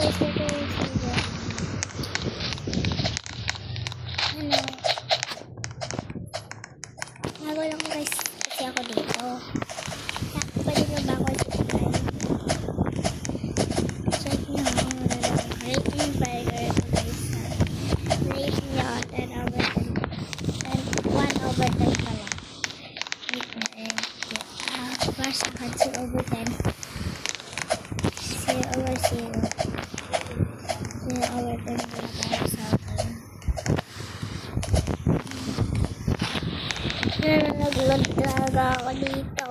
guys, ito yung video. Ano? Bago lang guys kasi ako dito. Pwede nyo ba ako subscribe? Check nyo ako rating burger ko guys. Rate nyo 10 over 10. And 1 over 10 pala. Wait na first akan 0 over 10. 0 over 0. 0 over 10 pala tayo sa akin. Nalaglag talaga ako dito.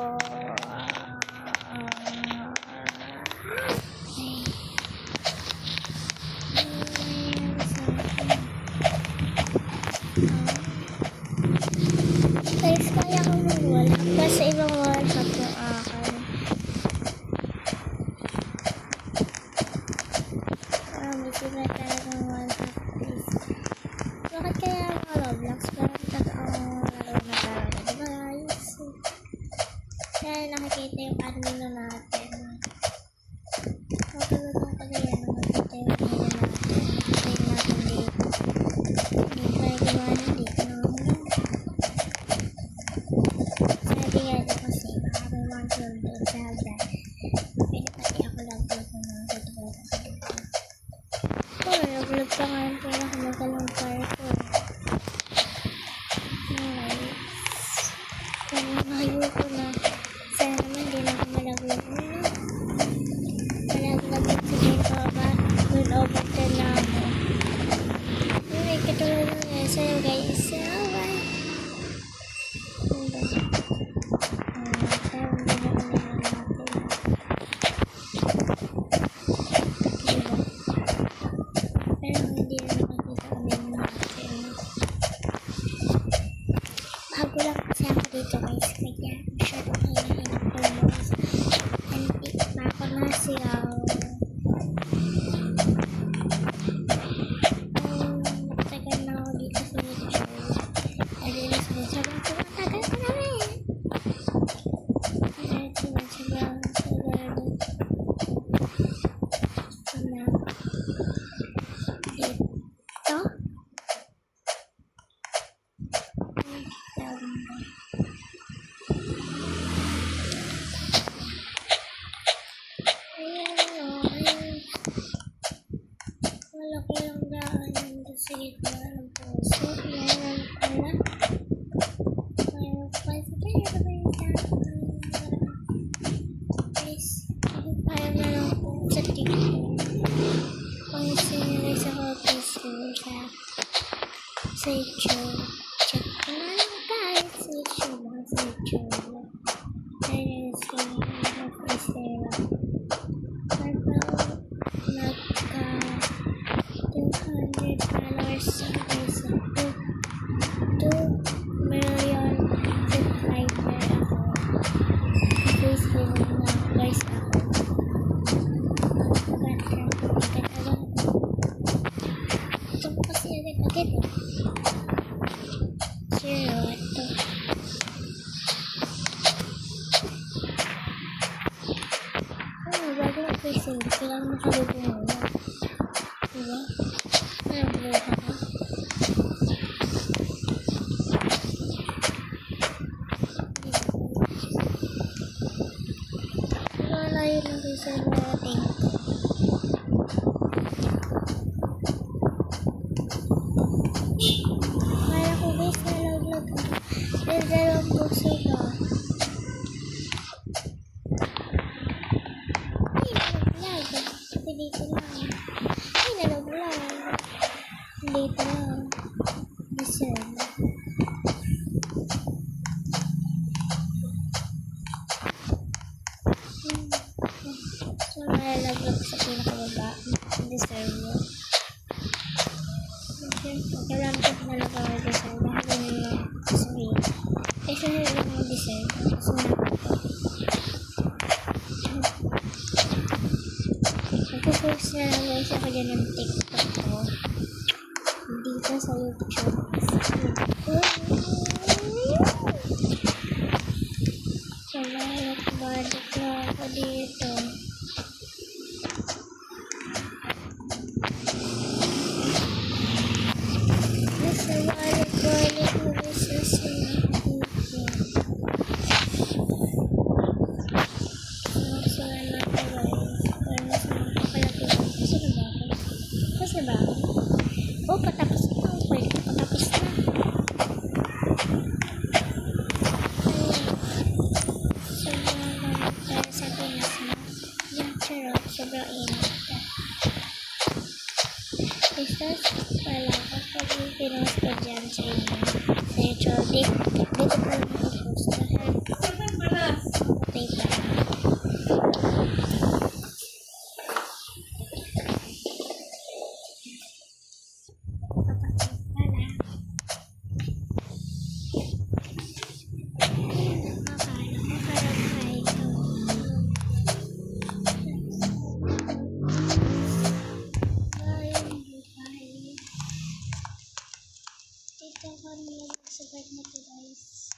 Guys, kaya ko mag-wall up kasi ibang wall up yung akin. May sila talagang wall up guys. Bakit kaya mga Roblox? Parang totoong laro na talaga. Diba guys? Kaya nakikita yung kanino natin. Matulog ko pala yan. Nakikita yung kanino natin. Nakikita natin dito. Hindi tayo gumana dito na ako. Sabi nga ito kasi baka may mga doon sa hagdan. Pwede pati ako lang-vlog mo na tutulog ako dito. Nag-vlog pa nga yung pinakamagalang parkour. Nice. Kaya nakayo ko na. Sana naman din ako malaglag muna. Malaglag at sige ko ba? Good over 10 na ako. May katulad lang yan sa'yo guys. Bye! Bago lang kasi ako dito guys, kaya masyadong hinahinap ko yung guys. Antik na ako na sigaw. Matagal na ako dito sa YouTube. Alilis mo, sabi ko, matagal ko na rin. Alilis mo, sabi dito. Wala ko yung daan nandun sa gitna ng puso. Meron pala. Meron pala. Sige, ito ba yung daan? Guys, tayo na lang po sa TikTok. Kung sinilay sa office ko sa YouTube. Check ko na lang guys sa YouTube. Sa YouTube. Ayun sa office nila. Nagka 200 followers sa Facebook. 2 million subscriber ako. Sa Facebook na guys ako. Ito po kasi agad-agad. Zero ito. Bago ang Facebook, kailangan makalugong muna. Diba? Nag-vlog ako. Malayo lang kayo sa natin. Kaya ko guys nalaglag ako. Dahil dalawang puso ba? Ay, nalaglag. Dito lang. Ay, nalaglag. Dito lang. Deserve. So, nalaglag sa pinakababa. Deserve mo. Kailangan ko nalaglag ang deserve. Bakit ganun lang sabihin? Kasi nalaglag ang deserve. Kasi nagpo-post na lang guys ako dyan ng TikTok ko. Dito sa YouTube. So, balik na ako dito. sobrang init. Isas pala kapag pinost ko dyan sa inyo. Sa YouTube, dito pa lang ako post lahat. Patay pa. Ito ko nilagsabat na ito guys.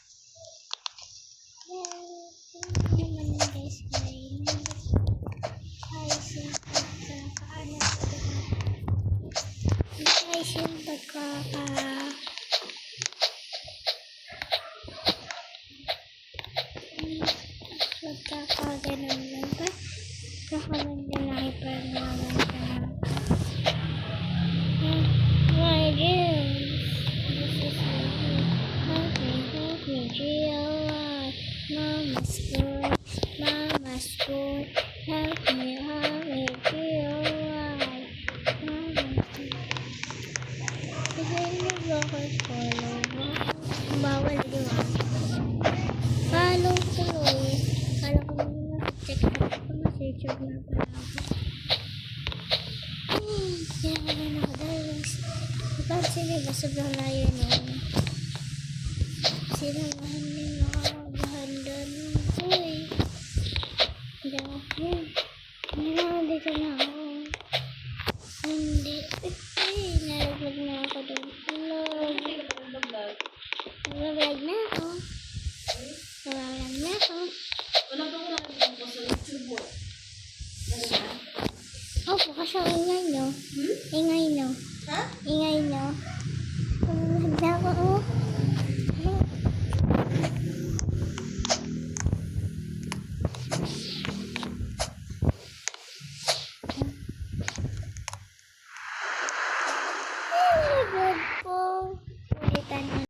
Well, naman guys guys. Guys, yung pagkakaano ko. Guys, yung pagkakaganon lang ba? Nakamanda na iparnaman ka na. My dreams. Help me, GLI. Mama's good. Help me, GLI. Kasi hindi ba ako follow mo? Bawal yun. Follow tuloy. Kala ko naman check out ko na sa YouTube na pala ako. Kinakabahan ako dahil napansin nila sobrang layo nun. Sinamahan nila